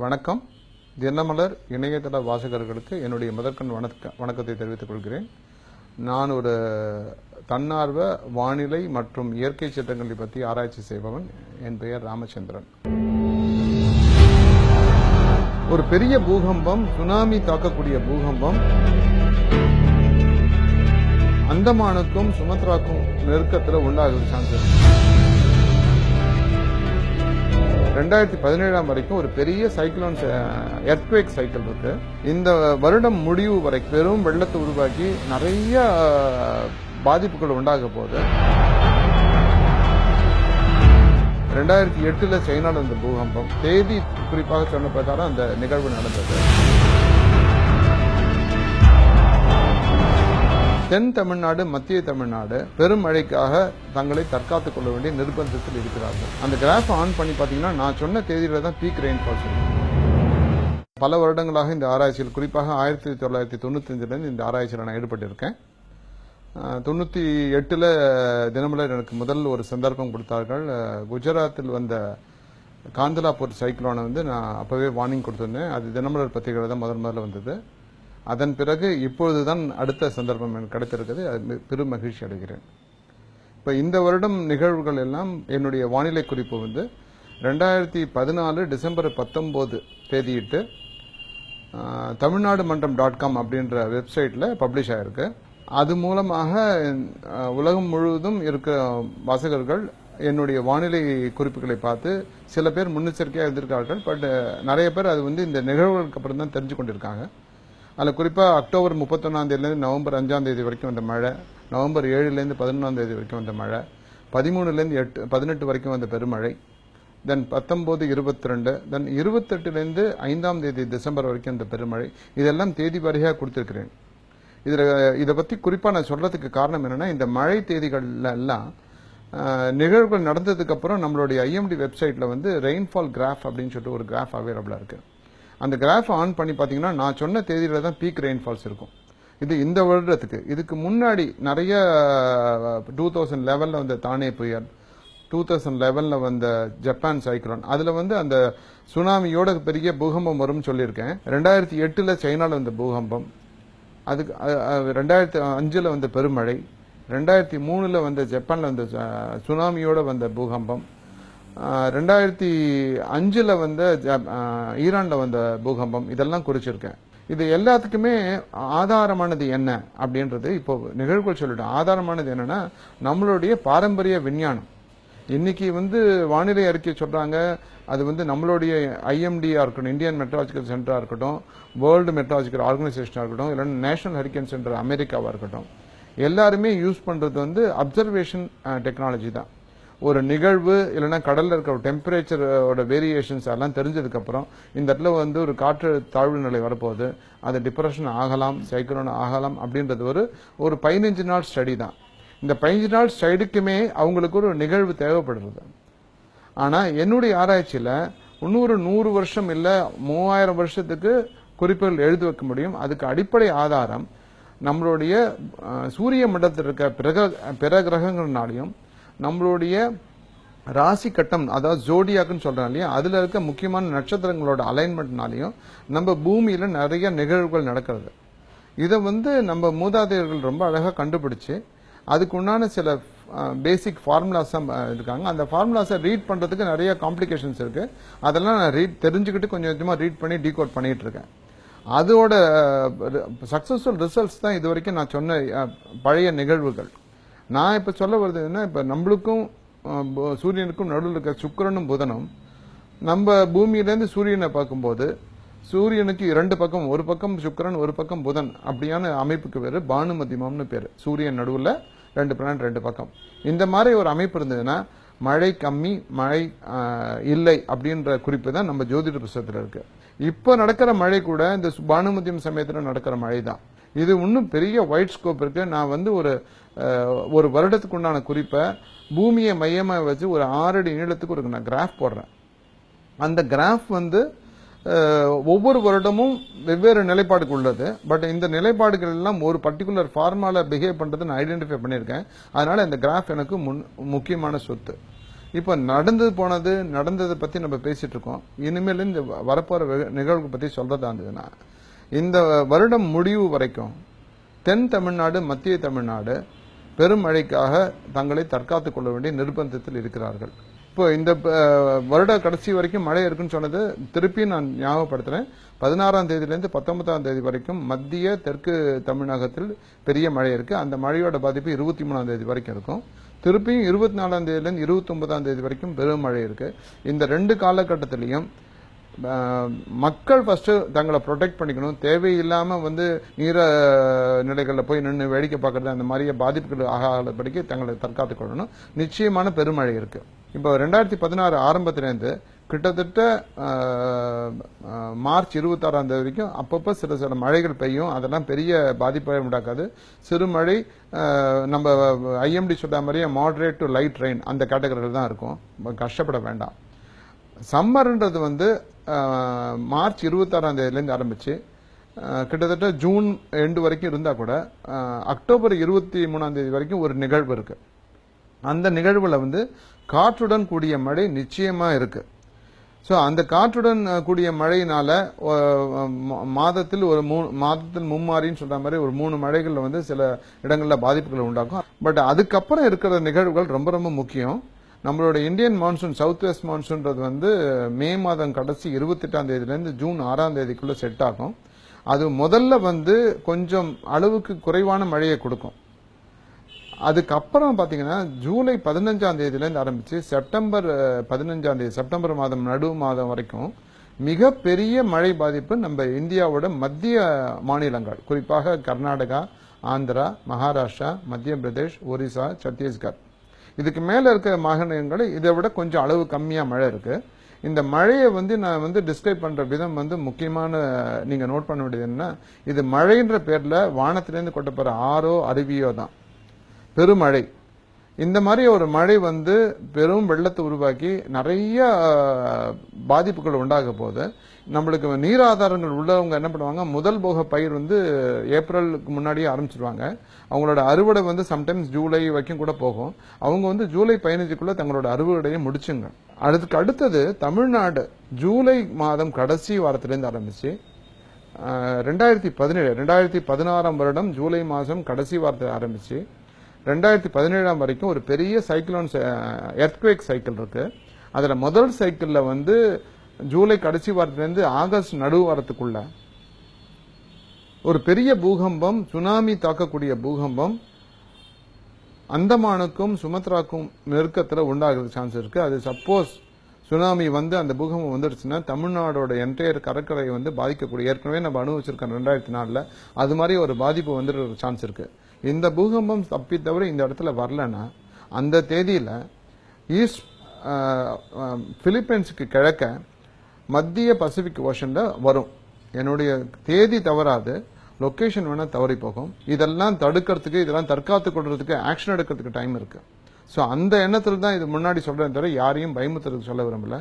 வணக்கம். தினமலர் இணையதள வாசகர்களுக்கு என்னுடைய முதற்கண் வணக்கத்தை தெரிவித்துக் கொள்கிறேன். நான் ஒரு தன்னார்வ வானிலை மற்றும் இயற்கை சட்டங்களை பற்றி ஆராய்ச்சி செய்பவன். என் பெயர் ராமச்சந்திரன். ஒரு பெரிய பூகம்பம், சுனாமி தாக்கக்கூடிய பூகம்பம் அந்தமானுக்கும் சுமத்ராக்கும் நெருக்கத்தில் உண்டாகுது சான்ஸ். 2017 வரைக்கும் ஒரு பெரிய சைக்ளோன் எர்த்குவேக் சைக்கிள் இருக்கு. இந்த வருடம் முடிவு வரை பெரும் வெள்ளத்தை உருவாக்கி நிறைய பாதிப்புகள் உண்டாக போகுது. 2008 சைனால இந்த பூகம்பம் தேதி குறிப்பாக சொன்ன பிரகாரம் அந்த நிகழ்வு நடந்தது. தென் தமிழ்நாடு, மத்திய தமிழ்நாடு பெரும் மழைக்காக தங்களை தற்காத்துக் கொள்ள வேண்டிய நிர்பந்தத்தில் இருக்கிறார்கள். அந்த கிராஃப் ஆன் பண்ணி பார்த்தீங்கன்னா நான் சொன்ன தேதியில தான் பீக் ரெயின்ஃபால்ஸ் இருக்கு. பல வருடங்களாக இந்த ஆராய்ச்சியில், குறிப்பாக 1995 இந்த ஆராய்ச்சியில் நான் ஈடுபட்டிருக்கேன். 98 தினமலர் எனக்கு முதல் ஒரு சந்தர்ப்பம் கொடுத்தார்கள். குஜராத்தில் வந்த காந்தலாப்பூர் சைக்ளோனை நான் அப்பவே வார்னிங் கொடுத்திருந்தேன். அது தினமலர் பத்திரிகையில் தான் முதல்ல வந்தது. அதன் பிறகு இப்பொழுதுதான் அடுத்த சந்தர்ப்பம் எனக்கு கிடைத்திருக்கிறது. அது பெரும் மகிழ்ச்சி அடைகிறேன். இப்போ இந்த வருடம் நிகழ்வுகள் எல்லாம் என்னுடைய வானிலை குறிப்பு 2014 டிசம்பர் 19 தேதியிட்டு தமிழ்நாடு மன்றம் .com அப்படின்ற வெப்சைட்ல பப்ளிஷ் ஆயிருக்கு. அது மூலமாக உலகம் முழுவதும் இருக்க வாசகர்கள் என்னுடைய வானிலை குறிப்புகளை பார்த்து சில பேர் முன்னெச்சரிக்கையாக இருந்திருக்கார்கள். பட் நிறைய பேர் அது இந்த நிகழ்வுகளுக்கு அப்புறம் தான் தெரிஞ்சு கொண்டிருக்காங்க. அதில் குறிப்பாக அக்டோபர் 31 நவம்பர் 5 வரைக்கும் வந்த மழை, நவம்பர் 7 11 வரைக்கும் வந்த மழை, 13 18 வரைக்கும் வந்த பெருமழை, தென் 19 22, தென் 28 5 டிசம்பர் வரைக்கும் இந்த பெருமழை, இதெல்லாம் தேதி வாரியாக கொடுத்திருக்கிறேன். இதை பற்றி குறிப்பாக நான் சொல்றதுக்கு காரணம் என்னன்னா, இந்த மழை தேதிகள்ல எல்லாம் நிகழ்வுகள் நடந்ததுக்கு அப்புறம் நம்மளுடைய ஐஎம்டி வெப்சைட்ல ரெயின்ஃபால் கிராஃப் அப்படின்னு சொல்லிட்டு ஒரு கிராஃப் அவைலபிளா இருக்கு. அந்த கிராஃப் ஆன் பண்ணி பார்த்தீங்கன்னா நான் சொன்ன தேதியில தான் பீக் ரெயின்ஃபால்ஸ் இருக்கும். இது இந்த வருடத்துக்கு. இதுக்கு முன்னாடி நிறைய 2011 வந்த தானே புயல், 2011 வந்த ஜப்பான் சைக்ளோன், அதுல அந்த சுனாமியோட பெரிய பூகம்பம் வரும்னு சொல்லியிருக்கேன். 2008 சைனால வந்த பூகம்பம், அதுக்கு 2005 வந்த பெருமழை, 2003 வந்த ஜப்பான்ல வந்த சுனாமியோட வந்த பூகம்பம், 2005 வந்த ஈரான்ல வந்த பூகம்பம், இதெல்லாம் குறிச்சிருக்கேன். இது எல்லாத்துக்குமே ஆதாரமானது என்ன அப்படின்றது இப்போ நிகழ்வுகள் சொல்லிட்டேன். ஆதாரமானது என்னன்னா நம்மளுடைய பாரம்பரிய விஞ்ஞானம். இன்னைக்கு வானிலை அறிக்கை சொல்றாங்க, அது நம்மளுடைய ஐஎம்டியா இருக்கட்டும், இந்தியன் மெட்ராலஜிக்கல் சென்டரா இருக்கட்டும், வேர்ல்டு மெட்ராலஜிக்கல் ஆர்கனைசேஷனா இருக்கட்டும், இல்லைன்னா நேஷனல் ஹரிக்கன் சென்டர் அமெரிக்காவா இருக்கட்டும், எல்லாருமே யூஸ் பண்றது அப்சர்வேஷன் டெக்னாலஜி தான். ஒரு நிகழ்வு இல்லைன்னா கடல்ல இருக்கிற டெம்பரேச்சரோட வேரியேஷன்ஸ் எல்லாம் தெரிஞ்சதுக்கு அப்புறம் இந்த இடத்துல ஒரு காற்று தாழ்வு நிலை வரப்போகுது, அது டிப்ரெஷன் ஆகலாம், சைக்ளோன் ஆகலாம் அப்படின்றது ஒரு 15 நாள் ஸ்டடி தான். இந்த 15 நாள் ஸ்டடிக்குமே அவங்களுக்கு ஒரு நிகழ்வு தேவைப்படுறது. ஆனா என்னுடைய ஆராய்ச்சியில 100 வருஷம் இல்ல 3000 வருஷத்துக்கு குறிப்புகள் எழுதி வைக்க முடியும். அதுக்கு அடிப்படை ஆதாரம் நம்மளுடைய சூரிய மண்டலத்தில் இருக்க பிற கிரகங்கள்னாலையும் நம்மளுடைய ராசி கட்டம், அதாவது ஜோடியாக்குன்னு சொல்றோம் இல்லையா, அதுல இருக்க முக்கியமான நட்சத்திரங்களோட அலைன்மெண்ட்னாலையும் நம்ம பூமியில நிறைய நிகழ்வுகள் நடக்கிறது. இதை நம்ம மூதாதையர்கள் ரொம்ப அழகா கண்டுபிடிச்சு அதுக்கு உண்டான சில பேசிக் ஃபார்முலாஸ் இருக்காங்க. அந்த ஃபார்முலாஸை ரீட் பண்றதுக்கு நிறைய காம்ப்ளிகேஷன்ஸ் இருக்கு. அதெல்லாம் நான் தெரிஞ்சுக்கிட்டு கொஞ்சம் கொஞ்சமா ரீட் பண்ணி டீகோட் பண்ணிட்டு இருக்கேன். அதோட சக்சஸ்ஃபுல் ரிசல்ட்ஸ் தான் இது வரைக்கும் நான் சொன்ன பழைய நிகழ்வுகள். நான் இப்ப சொல்ல வருது என்ன, இப்ப நம்மளுக்கும் சூரியனுக்கும் நடுவில் இருக்க சுக்கிரனும் புதனும் நம்ம பூமியிலேருந்து சூரியனை பார்க்கும்போது சூரியனுக்கு 2 பக்கம், ஒரு பக்கம் சுக்கிரன் ஒரு பக்கம் புதன், அப்படியான அமைப்புக்கு பேரு பானுமதியம்னு பேரு. சூரியன் நடுவில் 2 பிளானட் 2 பக்கம். இந்த மாதிரி ஒரு அமைப்பு இருந்ததுன்னா மழை கம்மி, மழை இல்லை அப்படின்ற குறிப்பு தான் நம்ம ஜோதிட புஸ்தகத்தில் இருக்கு. இப்ப நடக்கிற மழை கூட இந்த பானுமதியம் சமயத்தில் நடக்கிற மழை தான். இது இன்னும் பெரிய வைட் ஸ்கோப் இருக்கு. நான் ஒரு வருடத்துக்கு உண்டான குறிப்பை பூமியை மையமா வச்சு ஒரு 6 அடி நீளத்துக்கு ஒரு நான் கிராஃப் போடுறேன். அந்த கிராஃப் ஒவ்வொரு வருடமும் வெவ்வேறு நிலைப்பாடுக்கு உள்ளது. பட் இந்த நிலைப்பாடுகள் எல்லாம் ஒரு பர்டிகுலர் ஃபார்மால பிஹேவ் பண்றது நான் ஐடென்டிஃபை பண்ணியிருக்கேன். அதனால இந்த கிராஃப் எனக்கு முக்கியமான சொத்து. இப்போ நடந்ததை பத்தி நம்ம பேசிட்டு இருக்கோம். இனிமேல் இந்த வரப்போற நிகழ்வு பத்தி சொல்றதா இருந்ததுன்னா, இந்த வருடம் முடிவு வரைக்கும் தென் தமிழ்நாடு, மத்திய தமிழ்நாடு பெருமழைக்காக தங்களை தற்காத்துக் கொள்ள வேண்டிய நிர்பந்தத்தில் இருக்கிறார்கள். இப்போ இந்த வருட கடைசி வரைக்கும் மழை இருக்குன்னு சொன்னது திருப்பி நான் ஞாபகப்படுத்துறேன். 16ஆம் தேதியிலிருந்து 19ஆம் தேதி வரைக்கும் மத்திய தெற்கு தமிழகத்தில் பெரிய மழை இருக்கு. அந்த மழையோட பாதிப்பு 23ஆம் தேதி வரைக்கும் இருக்கும். திருப்பியும் 24ஆம் தேதியிலிருந்து 29ஆம் தேதி வரைக்கும் பெருமழை இருக்கு. இந்த 2 காலகட்டத்திலையும் மக்கள் ஃபர்ஸ்ட் தங்களை ப்ரொடெக்ட் பண்ணிக்கணும். தேவையில்லாம நீர நிலைகளில் போய் நின்று வேடிக்கை பார்க்கறது அந்த மாதிரியே பாதிப்புகள் ஆகாதபடிக்கு தங்களை தற்காத்துக் கொள்ளணும். நிச்சயமான பெருமழை இருக்கு. இப்போ 2016 ஆரம்பத்திலேருந்து கிட்டத்தட்ட மார்ச் 26ஆம் தேதி வரைக்கும் அப்பப்போ சில மழைகள் பெய்யும். அதெல்லாம் பெரிய பாதிப்பை உண்டாக்காது. சிறுமழை, நம்ம ஐஎம்டி சொல்ற மாதிரியே மாடரேட் டு லைட் ரெயின் அந்த கேட்டகரியில் தான் இருக்கும். கஷ்டப்பட வேண்டாம். சம்மர்ன்றது மார்ச் 26ஆம் தேதியிலேருந்து ஆரம்பிச்சு கிட்டத்தட்ட ஜூன் எண்டு வரைக்கும் இருந்தா கூட அக்டோபர் 23ஆம் தேதி வரைக்கும் ஒரு நிகழ்வு இருக்கு. அந்த நிகழ்வுல காற்றுடன் கூடிய மழை நிச்சயமா இருக்கு. சோ அந்த காற்றுடன் கூடிய மழையினால மாதத்தில் மும்மாரின்னு சொல்ற மாதிரி ஒரு 3 மழைகள்ல சில இடங்கள்ல பாதிப்புகள் உண்டாக்கும். பட் அதுக்கப்புறம் இருக்கிற நிகழ்வுகள் ரொம்ப ரொம்ப முக்கியம். நம்மளோட இந்தியன் மான்சூன், சவுத் வெஸ்ட் மான்சூன்றது மே மாதம் கடைசி 28ஆம் தேதியிலிருந்து ஜூன் 6ஆம் தேதிக்குள்ள செட் ஆகும். அது முதல்ல கொஞ்சம் அளவுக்கு குறைவான மழையை கொடுக்கும். அதுக்கப்புறம் பாத்தீங்கன்னா ஜூலை 15ஆம் தேதியிலிருந்து ஆரம்பிச்சு செப்டம்பர் 15ஆம் தேதி, செப்டம்பர் மாதம் நடு மாதம் வரைக்கும் மிகப்பெரிய மழை பாதிப்பு நம்ம இந்தியாவோட மத்திய மாநிலங்கள், குறிப்பாக கர்நாடகா, ஆந்திரா, மகாராஷ்டிரா, மத்திய பிரதேஷ், ஒரிசா, சத்தீஸ்கர், இதுக்கு மேல இருக்க மாநிலங்கள் இதை விட கொஞ்சம் அளவு கம்மியா மழை இருக்கு. இந்த மழையை நான் டிஸ்கிரைப் பண்ற விதம் முக்கியமான நீங்க நோட் பண்ண வேண்டியது என்ன, இது மழைன்ற பேர்ல வானத்திலிருந்து கொட்டப்படுற ஆறோ அருவியோ தான் பெருமழை. இந்த மாதிரி ஒரு மழை பெரும் வெள்ளத்தை உருவாக்கி நிறைய பாதிப்புகள் உண்டாக போது நம்மளுக்கு நீர் ஆதாரங்கள் உள்ளவங்க என்ன பண்ணுவாங்க, முதல் போக பயிர் ஏப்ரலுக்கு முன்னாடியே ஆரம்பிச்சிருவாங்க. அவங்களோட அறுவடை சம்டைம்ஸ் ஜூலை வரைக்கும் கூட போகும். அவங்க ஜூலை 15க்குள்ள தங்களோட அறுவடையை முடிச்சுங்க. அதுக்கு அடுத்தது தமிழ்நாடு ஜூலை மாதம் கடைசி வாரத்திலிருந்து ஆரம்பிச்சு 2016ஆம் வருடம் ஜூலை மாதம் கடைசி வாரத்தில் ஆரம்பிச்சு 2017ஆம் வரைக்கும் ஒரு பெரிய சைக்ளோன் எர்த்குவேக் சைக்கிள் இருக்கு. அதுல முதல் சைக்கிள்ல ஜூலை கடைசி வாரத்திலிருந்து ஆகஸ்ட் நடு வாரத்துக்குள்ள ஒரு பெரிய பூகம்பம், சுனாமி தாக்கக்கூடிய பூகம்பம் அந்தமானுக்கும் சுமத்ராக்கும் நெருக்கத்துல உண்டாகிறது சான்ஸ் இருக்கு. அது சப்போஸ் சுனாமி அந்த பூகம்பம் வந்துருச்சுன்னா தமிழ்நாடோட என்டையர் கடற்கரை பாதிக்கக்கூடிய, ஏற்கனவே நம்ம அனுபவிச்சிருக்கோம் 2004ல், அது மாதிரி ஒரு பாதிப்பு வந்துடுற சான்ஸ் இருக்கு. இந்த பூகம்பம் தப்பி தவிர இந்த இடத்துல வரலன்னா அந்த தேதியில ஈஸ்ட் பிலிப்பைன்ஸுக்கு கிழக்க மத்திய பசிபிக் ஓஷன்ல வரும். என்னுடைய தேதி தவறாது, லொகேஷன் வேணா தவறி போகும். இதெல்லாம் தடுக்கிறதுக்கு, இதெல்லாம் தற்காத்துக் கொள்றதுக்கு, ஆக்ஷன் எடுக்கிறதுக்கு டைம் இருக்கு. சோ அந்த எண்ணத்துல தான் இது முன்னாடி சொல்றேன் தவிர யாரையும் பயமுத்துறதுக்கு சொல்ல விரும்பல.